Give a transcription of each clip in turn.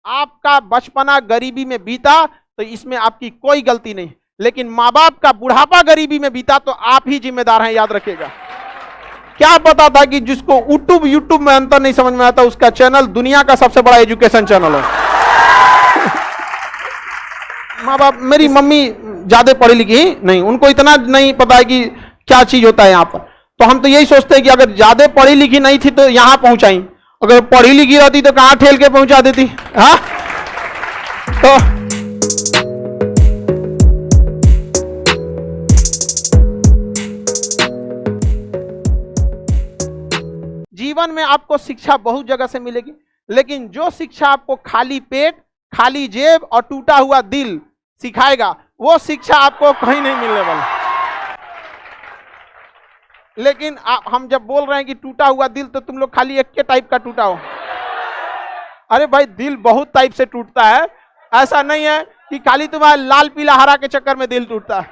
आपका बचपना गरीबी में बीता तो इसमें आपकी कोई गलती नहीं, लेकिन माँ बाप का बुढ़ापा गरीबी में बीता तो आप ही जिम्मेदार हैं, याद रखिएगा। क्या पता था कि जिसको यूट्यूब में अंतर नहीं समझ में आता, उसका चैनल दुनिया का सबसे बड़ा एजुकेशन चैनल है। माँ बाप, मेरी मम्मी ज्यादा पढ़ी लिखी नहीं, उनको इतना नहीं पता है कि क्या चीज होता है यहाँ पर। तो हम तो यही सोचते हैं कि अगर ज्यादा पढ़ी लिखी नहीं थी तो यहां पहुंचाई, अगर पढ़ी लिखी रहती तो कहां ठेल के पहुंचा देती। हाँ, तो जीवन में आपको शिक्षा बहुत जगह से मिलेगी, लेकिन जो शिक्षा आपको खाली पेट, खाली जेब और टूटा हुआ दिल सिखाएगा, वो शिक्षा आपको कहीं नहीं मिलने वाला। लेकिन हम जब बोल रहे हैं कि टूटा हुआ दिल, तो तुम लोग खाली एक के टाइप का टूटा हो। अरे भाई, दिल बहुत टाइप से टूटता है, ऐसा नहीं है कि खाली तुम्हारा लाल पीला हरा के चक्कर में दिल टूटता है।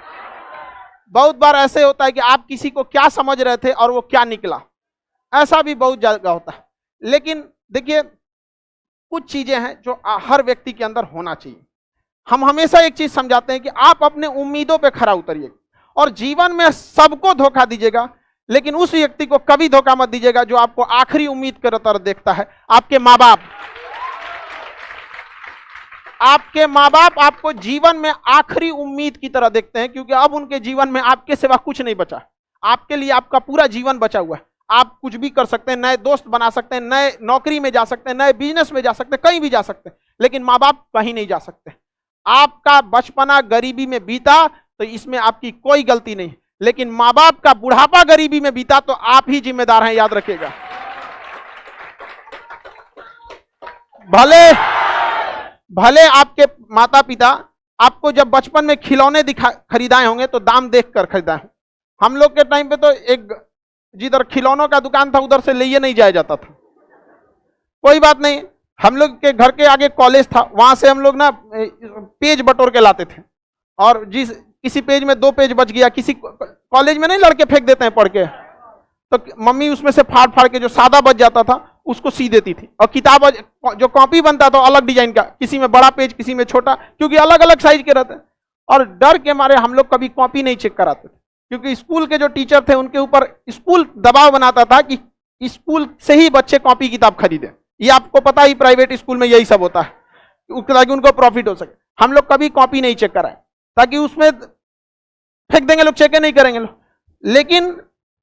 बहुत बार ऐसे होता है कि आप किसी को क्या समझ रहे थे और वो क्या निकला, ऐसा भी बहुत जगह होता है। लेकिन देखिए, कुछ चीजें हैं जो हर व्यक्ति के अंदर होना चाहिए। हम हमेशा एक चीज समझाते हैं कि आप अपने उम्मीदों पे खरा उतरिए और जीवन में सबको धोखा दीजिएगा, लेकिन उस व्यक्ति को कभी धोखा मत दीजिएगा जो आपको आखिरी उम्मीद की तरह देखता है। आपके माँ बाप, आपके माँ बाप आपको जीवन में आखिरी उम्मीद की तरह देखते हैं, क्योंकि अब उनके जीवन में आपके सिवा कुछ नहीं बचा। आपके लिए आपका पूरा जीवन बचा हुआ है। आप कुछ भी कर सकते हैं, नए दोस्त बना सकते हैं, नए नौकरी में जा सकते हैं, नए बिजनेस में जा सकते हैं, कहीं भी जा सकते हैं, लेकिन माँ बाप कहीं नहीं जा सकते। आपका बचपना गरीबी में बीता तो इसमें आपकी कोई गलती नहीं, लेकिन माँ बाप का बुढ़ापा गरीबी में बीता तो आप ही जिम्मेदार हैं, याद रखिएगा। भले आपके माता पिता आपको जब बचपन में खिलौने खरीदाए होंगे तो दाम देखकर खरीदाए हों। हम लोग के टाइम पे तो एक जिधर खिलौनों का दुकान था उधर से लिए नहीं जाया जाता था। कोई बात नहीं, हम लोग के घर के आगे कॉलेज था, वहां से हम लोग ना पेज बटोर के लाते थे, और जिस किसी पेज में 2 पेज बच गया, किसी कॉलेज में नहीं लड़के फेंक देते हैं पढ़ के, तो मम्मी उसमें से फाड़ फाड़ के जो सादा बच जाता था उसको सी देती थी, और किताब जो कॉपी बनता था अलग डिजाइन का, किसी में बड़ा पेज किसी में छोटा, क्योंकि अलग अलग साइज के रहते हैं। और डर के मारे हम लोग कभी कॉपी नहीं चेक कराते थे, क्योंकि स्कूल के जो टीचर थे उनके ऊपर स्कूल दबाव बनाता था कि स्कूल से ही बच्चे कॉपी किताब खरीदे। ये आपको पता ही, प्राइवेट स्कूल में यही सब होता है ताकि उनको प्रॉफिट हो सके। हम लोग कभी कॉपी नहीं चेक कराए, ताकि उसमें फेंक देंगे लोग, चेक नहीं करेंगे लोग। लेकिन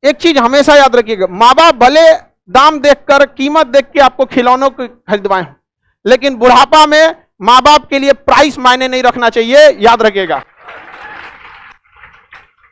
एक चीज हमेशा याद रखिएगा, माँ बाप भले दाम देखकर, कीमत देख के आपको खिलौनों को खरीदवाए हो, लेकिन बुढ़ापा में माँ बाप के लिए प्राइस मायने नहीं रखना चाहिए, याद रखिएगा।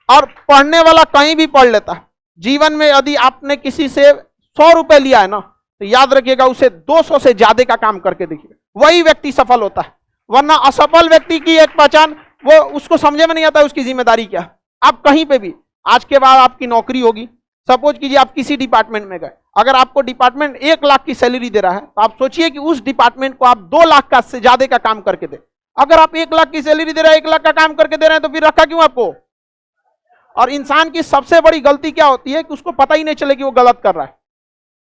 और पढ़ने वाला कहीं भी पढ़ लेता है। जीवन में यदि आपने किसी से 100 रुपए लिया है ना, तो याद रखिएगा उसे 200 से ज्यादा का काम करके देखिए, वही व्यक्ति सफल होता है। वरना असफल व्यक्ति की एक पहचान, वो उसको समझे में नहीं आता उसकी जिम्मेदारी क्या। आप कहीं पे भी, आज के बाद आपकी नौकरी होगी, सपोज कीजिए आप किसी डिपार्टमेंट में गए, अगर आपको डिपार्टमेंट 1 लाख की सैलरी दे रहा है, तो आप सोचिए कि उस डिपार्टमेंट को आप 2 लाख का से ज्यादा का काम करके दे। अगर आप 1 लाख की सैलरी दे रहे हैं, 1 लाख का काम करके दे रहे हैं, तो फिर रखा क्यों आपको। और इंसान की सबसे बड़ी गलती क्या होती है कि उसको पता ही नहीं चले कि वो गलत कर रहा है।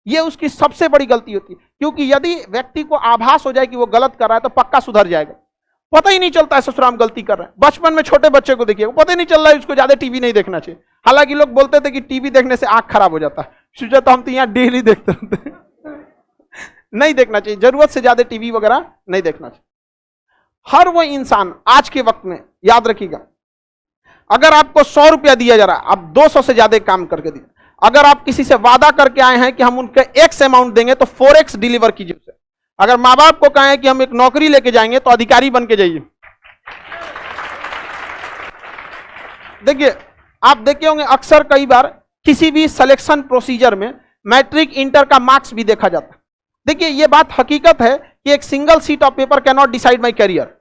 ये उसकी सबसे बड़ी गलती होती है, क्योंकि यदि व्यक्ति को आभास हो जाए कि वो गलत कर रहा है तो पक्का सुधर जाएगा। पता ही नहीं चलता है ससुराल गलती कर रहा है। बचपन में छोटे बच्चे को देखिए, वो पता ही नहीं चल रहा है उसको ज्यादा टीवी नहीं देखना चाहिए। हालांकि लोग बोलते थे कि टीवी देखने से आंख खराब हो जाता है, सोचा तो हम तो यहाँ डेली देखते रहते नहीं देखना चाहिए, जरूरत से ज्यादा टीवी वगैरह नहीं देखना चाहिए। हर वो इंसान आज के वक्त में, याद रखिएगा, अगर आपको 100 रुपया दिया जा रहा है, आप 200 से ज्यादा काम करके दीजिए। अगर आप किसी से वादा करके आए हैं कि हम उनके X अमाउंट देंगे, तो 4X डिलीवर कीजिए उसे। अगर माँ बाप को कहें कि हम एक नौकरी लेके जाएंगे, तो अधिकारी बन के जाइए। देखिए, आप देखे होंगे अक्सर कई बार किसी भी सिलेक्शन प्रोसीजर में मैट्रिक इंटर का मार्क्स भी देखा जाता है। देखिए, यह बात हकीकत है कि एक single sheet of paper can not decide my career.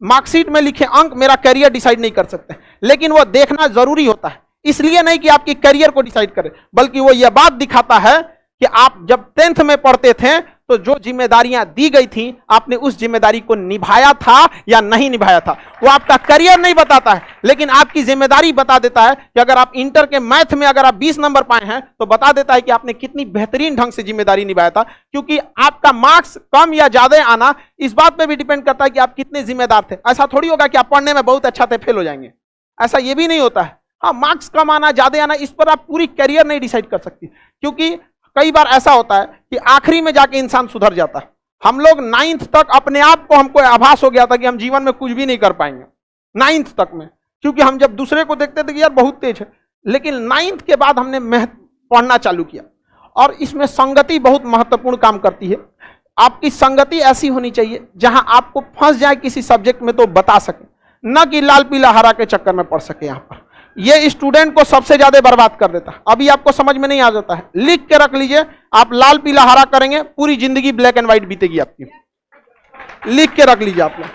Marksheet में लिखे अंक मेरा कैरियर डिसाइड नहीं कर सकते, लेकिन वो देखना जरूरी होता है। इसलिए नहीं कि आपकी कैरियर को डिसाइड करे, बल्कि वो यह बात दिखाता है कि आप जब 10th में पढ़ते थे तो जो जिम्मेदारियां दी गई थी आपने उस जिम्मेदारी को निभाया था या नहीं निभाया था। वो आपका करियर नहीं बताता है, लेकिन आपकी जिम्मेदारी बता देता है कि अगर आप इंटर के मैथ में अगर आप 20 नंबर पाए हैं तो बता देता है कि आपने कितनी बेहतरीन ढंग से जिम्मेदारी निभाया था। क्योंकि आपका मार्क्स कम या ज्यादा आना इस बात पे भी डिपेंड करता है कि आप कितने जिम्मेदार थे। ऐसा थोड़ी होगा कि आप पढ़ने में बहुत अच्छा थे फेल हो जाएंगे, ऐसा ये भी नहीं होता है। हाँ, मार्क्स कम आना ज्यादा आना इस पर आप पूरी करियर नहीं डिसाइड कर सकती, क्योंकि कई बार ऐसा होता है कि आखिरी में जाके इंसान सुधर जाता है। हम लोग 9th तक अपने आप को हमको आभास हो गया था कि हम जीवन में कुछ भी नहीं कर पाएंगे 9th तक में, क्योंकि हम जब दूसरे को देखते थे कि यार बहुत तेज है, लेकिन 9th के बाद हमने पढ़ना चालू किया। और इसमें संगति बहुत महत्वपूर्ण काम करती है। आपकी संगति ऐसी होनी चाहिए जहां आपको फंस जाए किसी सब्जेक्ट में तो बता सके, न कि लाल पीला हरा के चक्कर में पढ़ सके। यहां पर ये स्टूडेंट को सबसे ज्यादा बर्बाद कर देता है। अभी आपको समझ में नहीं आ जाता है, लिख के रख लीजिए, आप लाल पीला हरा करेंगे पूरी जिंदगी ब्लैक एंड व्हाइट बीतेगी आपकी। लिख के रख लीजिए आप लोग।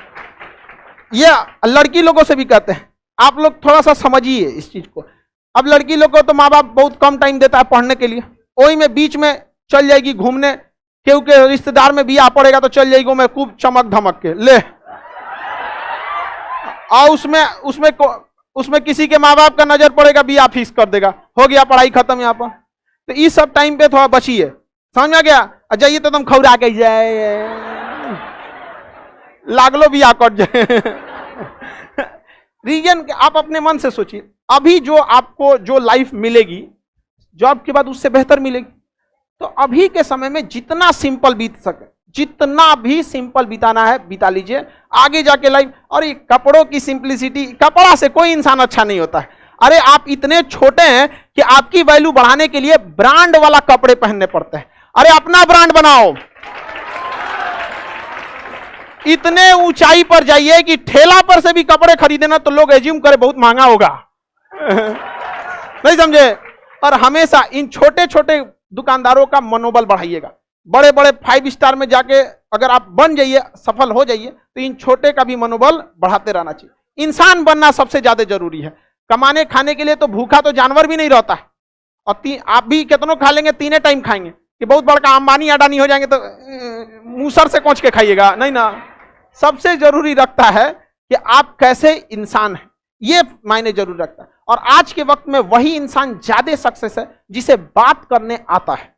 ये लड़की लोगों से भी कहते हैं, आप लोग थोड़ा सा समझिए इस चीज को। अब लड़की लोग को तो माँ बाप बहुत कम टाइम देता है पढ़ने के लिए, वही में बीच में चल जाएगी घूमने, क्योंकि रिश्तेदार में बियाह पड़ेगा तो चल जाएगी मैं खूब चमक धमक के ले, और उसमें किसी के माँ बाप का नजर पड़ेगा, बियाह फीस कर देगा, हो गया पढ़ाई खत्म यहाँ पर। तो इस सब टाइम पे थोड़ा बचिए, समझ में गया? जाइए तो तुम खौरा के जाए लागलो बियाह कर जाए रीजन आप अपने मन से सोचिए, अभी जो आपको जो लाइफ मिलेगी जॉब के बाद उससे बेहतर मिलेगी। तो अभी के समय में जितना सिंपल बीत सके, जितना भी सिंपल बिताना है बिता लीजिए, आगे जाके लाइफ। और ये कपड़ों की सिंपलिसिटी, कपड़ा से कोई इंसान अच्छा नहीं होता है। अरे आप इतने छोटे हैं कि आपकी वैल्यू बढ़ाने के लिए ब्रांड वाला कपड़े पहनने पड़ते हैं। अरे अपना ब्रांड बनाओ, इतने ऊंचाई पर जाइए कि ठेला पर से भी कपड़े खरीदे ना तो लोग एज्यूम करे बहुत महंगा होगा नहीं समझे? और हमेशा इन छोटे छोटे दुकानदारों का मनोबल बढ़ाइएगा। बड़े बड़े 5 स्टार में जाके अगर आप बन जाइए, सफल हो जाइए, तो इन छोटे का भी मनोबल बढ़ाते रहना चाहिए। इंसान बनना सबसे ज्यादा जरूरी है। कमाने खाने के लिए तो भूखा तो जानवर भी नहीं रहता है। और आप भी कितनों खा लेंगे, 3 टाइम खाएंगे कि बहुत बड़का अंबानी अडानी हो जाएंगे तो मूसर से कोच के खाइएगा, नहीं ना। सबसे जरूरी रखता है कि आप कैसे इंसान हैं, ये मायने जरूर रखता है। और आज के वक्त में वही इंसान ज्यादा सक्सेस है जिसे बात करने आता है।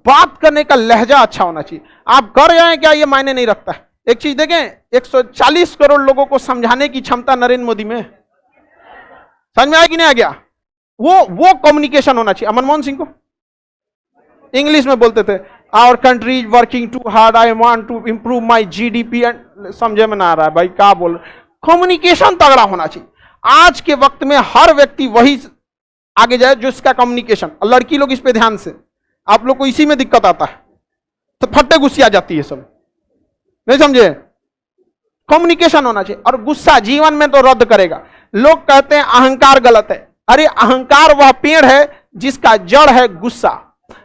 बात करने का लहजा अच्छा होना चाहिए। आप कर जाए क्या ये मायने नहीं रखता है। एक चीज देखें, 140 करोड़ लोगों को समझाने की क्षमता नरेंद्र मोदी में, समझ में आया कि नहीं आ गया? वो कम्युनिकेशन होना चाहिए। मनमोहन सिंह को इंग्लिश में बोलते थे, our country is working too hard, I want to improve my GDP, and समझे में ना आ रहा है भाई क्या बोल। कम्युनिकेशन तगड़ा होना चाहिए। आज के वक्त में हर व्यक्ति वही आगे जाए जो इसका कम्युनिकेशन। लड़की लोग इस पे ध्यान से, आप लोग को इसी में दिक्कत आता है तो फट्टे गुस्से आ जाती है सब, नहीं समझे? कम्युनिकेशन होना चाहिए। और गुस्सा जीवन में तो रद्द करेगा। लोग कहते हैं अहंकार गलत है। अरे अहंकार वह पेड़ है जिसका जड़ है गुस्सा।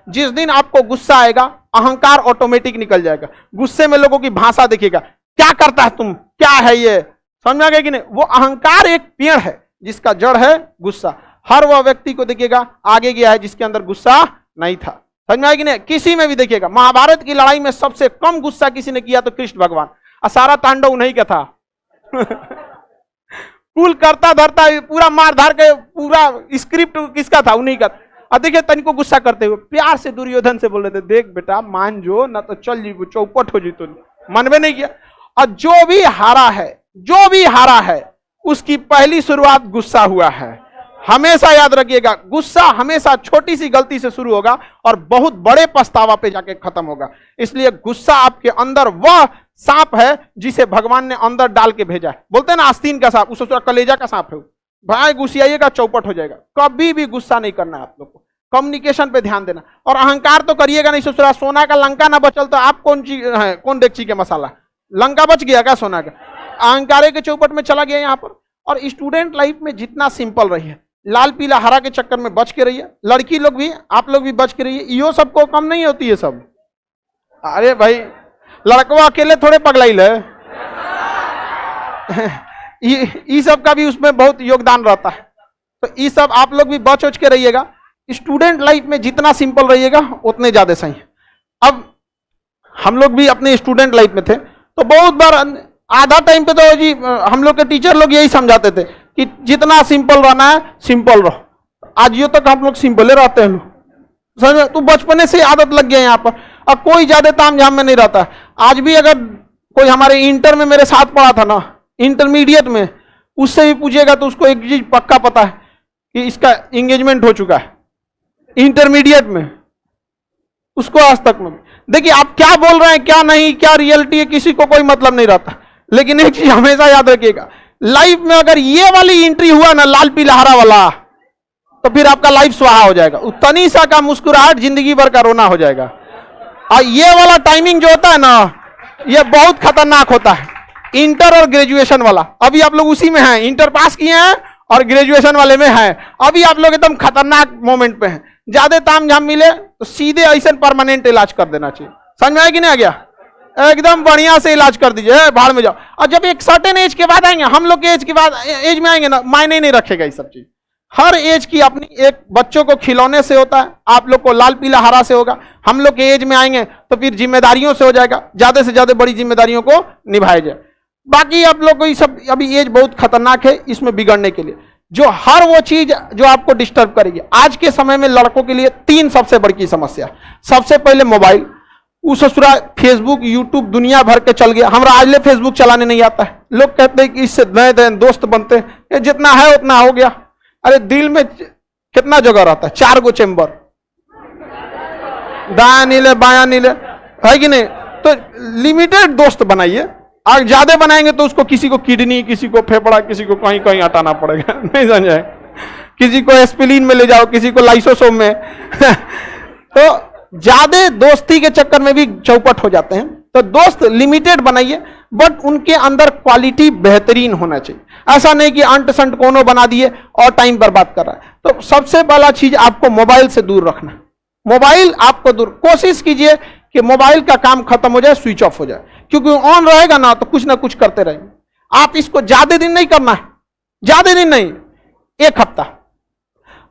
जिस दिन आपको गुस्सा आएगा अहंकार ऑटोमेटिक निकल जाएगा। गुस्से में लोगों की भाषा देखिएगा, क्या करता है तुम, क्या है ये, समझ में आ गया कि नहीं? वो अहंकार एक पेड़ है जिसका जड़ है गुस्सा। हर वह व्यक्ति को देखिएगा आगे गया है जिसके अंदर गुस्सा नहीं था। समझ में आया कि नहीं? किसी में भी देखिएगा, महाभारत की लड़ाई में सबसे कम गुस्सा किसी ने किया तो कृष्ण भगवान, और सारा तांडव उन्हीं का था कुल करता धरता पूरा मार धार के पूरा स्क्रिप्ट किसका था? उन्हीं का। और देखिए तनिको गुस्सा करते हुए प्यार से दुर्योधन से बोल रहे थे, देख बेटा मान जो ना तो चल जी चौपट हो जी। तो मन में नहीं किया। और जो भी हारा है उसकी पहली शुरुआत गुस्सा हुआ है। हमेशा याद रखिएगा, गुस्सा हमेशा छोटी सी गलती से शुरू होगा और बहुत बड़े पछतावा पे जाके खत्म होगा। इसलिए गुस्सा आपके अंदर वह सांप है जिसे भगवान ने अंदर डाल के भेजा है। बोलते हैं ना आस्तीन का सांप, उसका कलेजा का सांप है भाई, गुस्साइएगा चौपट हो जाएगा। कभी भी गुस्सा नहीं करना है आप लोग को। कम्युनिकेशन पे ध्यान देना। और अहंकार तो करिएगा नहीं। ससुरा सोना का लंका ना बचल तो आप कौन चीज है, कौन डेगची के मसाला? लंका बच गया क्या सोना का? अहंकार के चौपट में चला गया यहाँ पर। और स्टूडेंट लाइफ में जितना सिंपल रहिए, लाल पीला हरा के चक्कर में बच के रहिए। लड़की लोग भी, आप लोग भी बच के रहिए। यो सबको कम नहीं होती है सब। अरे भाई लड़कवा अकेले थोड़े पगलाइल है ये सब का भी उसमें बहुत योगदान रहता है। तो ये सब आप लोग भी बच उच के रहिएगा। स्टूडेंट लाइफ में जितना सिंपल रहिएगा उतने ज्यादा सही है। अब हम लोग भी अपने स्टूडेंट लाइफ में थे तो बहुत बार आधा टाइम पे तो जी हम लोग के टीचर लोग यही समझाते थे कि जितना सिंपल रहना है सिंपल रहो। आज यो तक हम लोग सिंपल ही रहते हैं लोग, समझ में? तो बचपने से आदत लग गया यहाँ पर, अब कोई ज्यादा ताम झाम में नहीं रहता। आज भी अगर कोई हमारे इंटर में मेरे साथ पढ़ा था ना, इंटरमीडिएट में, उससे भी पूछिएगा तो उसको एक चीज पक्का पता है कि इसका एंगेजमेंट हो चुका है इंटरमीडिएट में, उसको आज तक में। देखिए आप क्या बोल रहे हैं क्या नहीं, क्या रियलिटी है, किसी को कोई मतलब नहीं रहता। लेकिन एक चीज हमेशा याद रखिएगा, लाइफ में अगर ये वाली एंट्री हुआ ना लाल पीला हरा वाला, तो फिर आपका लाइफ स्वाहा हो जाएगा। तनी सा का मुस्कुराहट जिंदगी भर का रोना हो जाएगा। और ये वाला टाइमिंग जो होता है ना, ये बहुत खतरनाक होता है, इंटर और ग्रेजुएशन वाला। अभी आप लोग उसी में हैं, इंटर पास किए हैं और ग्रेजुएशन वाले में हैं। अभी आप लोग एकदम खतरनाक मोमेंट पे हैं। ज्यादा ताम झाम मिले तो सीधे ऐसे परमानेंट इलाज कर देना चाहिए। समझ में आया कि नहीं आ गया? एकदम बढ़िया से इलाज कर दीजिए, भाड़ में जाओ। और जब एक सर्टेन एज के बाद आएंगे, हम लोग के एज के बाद एज में आएंगे ना, मायने नहीं रखेगा ये सब चीज। हर एज की अपनी, एक बच्चों को खिलौने से होता है, आप लोग को लाल पीला हरा से होगा। हम लोग के एज में आएंगे तो फिर जिम्मेदारियों से हो जाएगा, ज्यादा से ज्यादा बड़ी जिम्मेदारियों को निभाया जाए। बाकी आप लोग को ये सब अभी एज बहुत खतरनाक है इसमें बिगड़ने के लिए, जो हर वो चीज जो आपको डिस्टर्ब करेगी। आज के समय में लड़कों के लिए 3 सबसे बड़ी समस्या। सबसे पहले मोबाइल, उस ससुरा फेसबुक यूट्यूब दुनिया भर के चल गया। हमरा आज ले फेसबुक चलाने नहीं आता है। लोग कहते हैं कि इससे नए नए दोस्त बनते हैं, ये जितना है उतना हो गया। अरे दिल में कितना जगह रहता है, 4 गो चेंबर, दाया नीले बाया नीले, है कि नहीं? तो लिमिटेड दोस्त बनाइए। आग ज्यादा बनाएंगे तो उसको किसी को किडनी, किसी को फेफड़ा, किसी को कहीं कहीं हटाना पड़ेगा। नहीं समझे? किसी को एस्पिरिन में ले जाओ, किसी को लाइसोसोम में। तो ज्यादा दोस्ती के चक्कर में भी चौपट हो जाते हैं। तो दोस्त लिमिटेड बनाइए, बट उनके अंदर क्वालिटी बेहतरीन होना चाहिए। ऐसा नहीं कि अंट संट कोनो बना दिए और टाइम बर्बाद कर रहा है। तो सबसे पहला चीज आपको मोबाइल से दूर रखना। मोबाइल आपको दूर, कोशिश कीजिए कि मोबाइल का काम खत्म हो जाए, स्विच ऑफ हो जाए, क्योंकि ऑन रहेगा ना तो कुछ ना कुछ करते रहेंगे। आप इसको ज्यादा दिन नहीं करना है, ज्यादा दिन नहीं, 1 हफ्ता।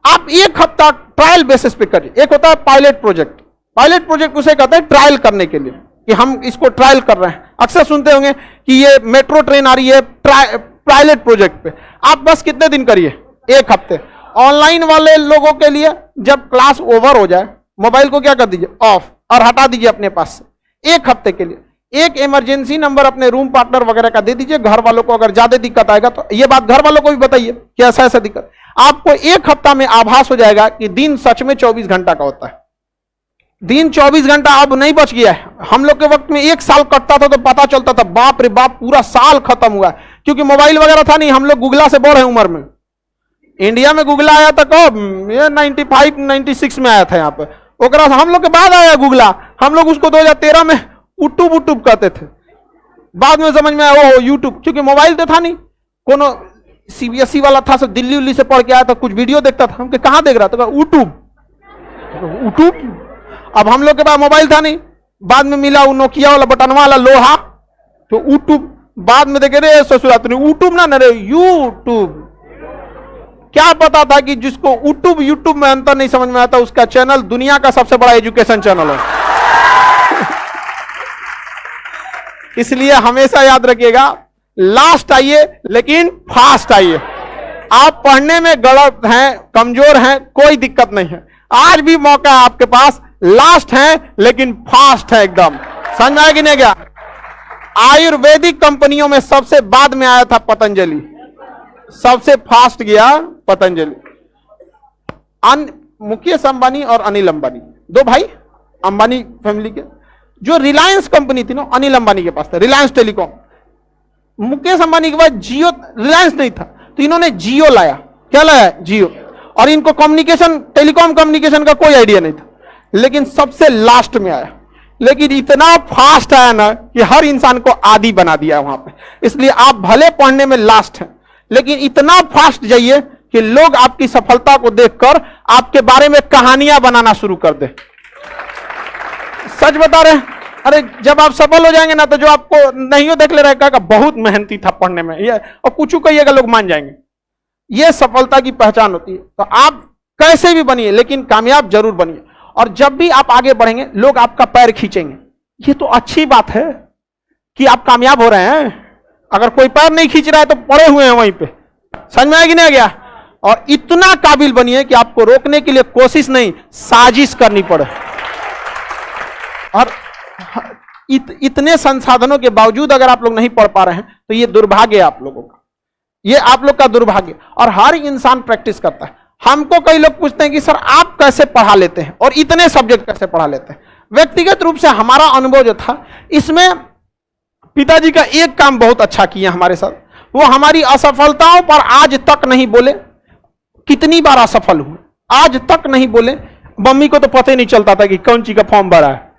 आप 1 हफ्ता ट्रायल बेसिस पे करिए। एक होता है पायलट प्रोजेक्ट। पायलट प्रोजेक्ट उसे कहते हैं ट्रायल करने के लिए, कि हम इसको ट्रायल कर रहे हैं। अक्सर सुनते होंगे कि ये मेट्रो ट्रेन आ रही है पायलट प्रोजेक्ट पे। आप बस कितने दिन करिए? 1 हफ्ते। ऑनलाइन वाले लोगों के लिए जब क्लास ओवर हो जाए, मोबाइल को क्या कर दीजिए? ऑफ, और हटा दीजिए अपने पास से 1 हफ्ते के लिए। एक इमरजेंसी नंबर अपने रूम पार्टनर वगैरह का दे दीजिए। घर वालों को अगर ज्यादा दिक्कत आएगा तो ये बात घर वालों को भी बताइए कि ऐसा ऐसा दिक्कत। आपको 1 हफ्ता में आभास हो जाएगा कि दिन सच में 24 घंटा का होता है। दिन 24 घंटा अब नहीं बच गया है। हम लोग के वक्त में 1 साल कटता था तो पता चलता था बाप रे बाप पूरा साल खत्म हुआ, क्योंकि मोबाइल वगैरह था नहीं। हम लोग गूगला से बड़े उम्र में। इंडिया में गूगला आया था कब? ये 95 96 में आया था यहाँ पे। ओकरा हम लोग के बाद आया गूगला। हम लोग उसको 2013 में यूट्यूब कहते थे। बाद में समझ में आया वो यूट्यूब, क्योंकि मोबाइल तो था नहीं। कोनो CBSE वाला था, सब दिल्ली उल्ली से पढ़ के आया था, कुछ वीडियो देखता था। हम कहाँ देख रहा था? यूट्यूब। अब हम लोग के पास मोबाइल था नहीं, बाद में मिला वो नोकिया वाला बटन वाला लोहा, तो यूट्यूब। बाद में देखे रे ससुरात यूट्यूब ना रे यूट्यूब। क्या पता था कि जिसको यूट्यूब में अंतर नहीं समझ में आता, उसका चैनल दुनिया का सबसे बड़ा एजुकेशन चैनल है। इसलिए हमेशा याद रखिएगा, लास्ट आइए लेकिन फास्ट आइए। आप पढ़ने में गलत हैं, कमजोर हैं, कोई दिक्कत नहीं है। आज भी मौका है आपके पास। लास्ट है लेकिन फास्ट है एकदम। समझ आया कि नहीं गया? आयुर्वेदिक कंपनियों में सबसे बाद में आया था पतंजलि, सबसे फास्ट गया पतंजलि। मुकेश अंबानी और अनिल अंबानी, 2 भाई, अंबानी फैमिली के। जो रिलायंस कंपनी थी ना, अनिल अंबानी के पास था, रिलायंस टेलीकॉम। मुकेश अंबानी के पास जियो, रिलायंस नहीं था, तो इन्होंने जियो लाया। क्या लाया? जियो। और इनको कम्युनिकेशन, टेलीकॉम कम्युनिकेशन का कोई आइडिया नहीं था, लेकिन सबसे लास्ट में आया। लेकिन इतना फास्ट आया ना कि हर इंसान को आदी बना दिया वहां पे। इसलिए आप भले पढ़ने में लास्ट हैं, लेकिन इतना फास्ट जाइए कि लोग आपकी सफलता को देखकर आपके बारे में कहानियां बनाना शुरू कर दे। सच बता रहे हैं। अरे जब आप सफल हो जाएंगे ना, तो जो आपको नहीं हो देख ले रहा है, बहुत मेहनती था पढ़ने में, ये और कुछ कहिएगा लोग मान जाएंगे। ये सफलता की पहचान होती है। तो आप कैसे भी बनिए, लेकिन कामयाब जरूर बनिए। और जब भी आप आगे बढ़ेंगे, लोग आपका पैर खींचेंगे। ये तो अच्छी बात है कि आप कामयाब हो रहे हैं। अगर कोई पैर नहीं खींच रहा है तो पड़े हुए हैं वहीं पे। समझ में आया कि नहीं आ गया? और इतना काबिल बनिए कि आपको रोकने के लिए कोशिश नहीं, साजिश करनी पड़े। और इतने संसाधनों के बावजूद अगर आप लोग नहीं पढ़ पा रहे हैं तो ये दुर्भाग्य है आप लोगों का, ये आप लोग का दुर्भाग्य। और हर इंसान प्रैक्टिस करता है। हमको कई लोग पूछते हैं कि सर आप कैसे पढ़ा लेते हैं और इतने सब्जेक्ट कैसे पढ़ा लेते हैं। व्यक्तिगत रूप से हमारा अनुभव जो था, इसमें पिताजी का एक काम बहुत अच्छा किया हमारे साथ, वो हमारी असफलताओं पर आज तक नहीं बोले। कितनी बार असफल हुए आज तक नहीं बोले। मम्मी को तो पता ही नहीं चलता था कि कौन चीज का फॉर्म भरा है।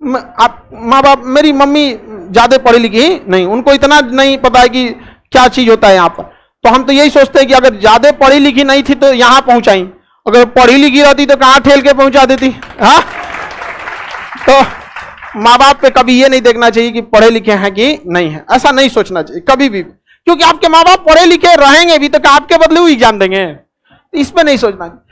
माँ बाप, मेरी मम्मी ज्यादा पढ़ी लिखी नहीं, उनको इतना नहीं पता है कि क्या चीज होता है यहाँ पर। तो हम तो यही सोचते हैं कि अगर ज्यादा पढ़ी लिखी नहीं थी तो यहां पहुंचाई, अगर पढ़ी लिखी रहती तो कहां ठेल के पहुंचा देती। हाँ, तो माँ बाप पे कभी ये नहीं देखना चाहिए कि पढ़े लिखे हैं कि नहीं है, ऐसा नहीं सोचना चाहिए कभी भी, क्योंकि आपके माँ बाप पढ़े लिखे रहेंगे भी तो क्या आपके बदले वो एग्जाम देंगे? इस पे नहीं सोचना चाहिए।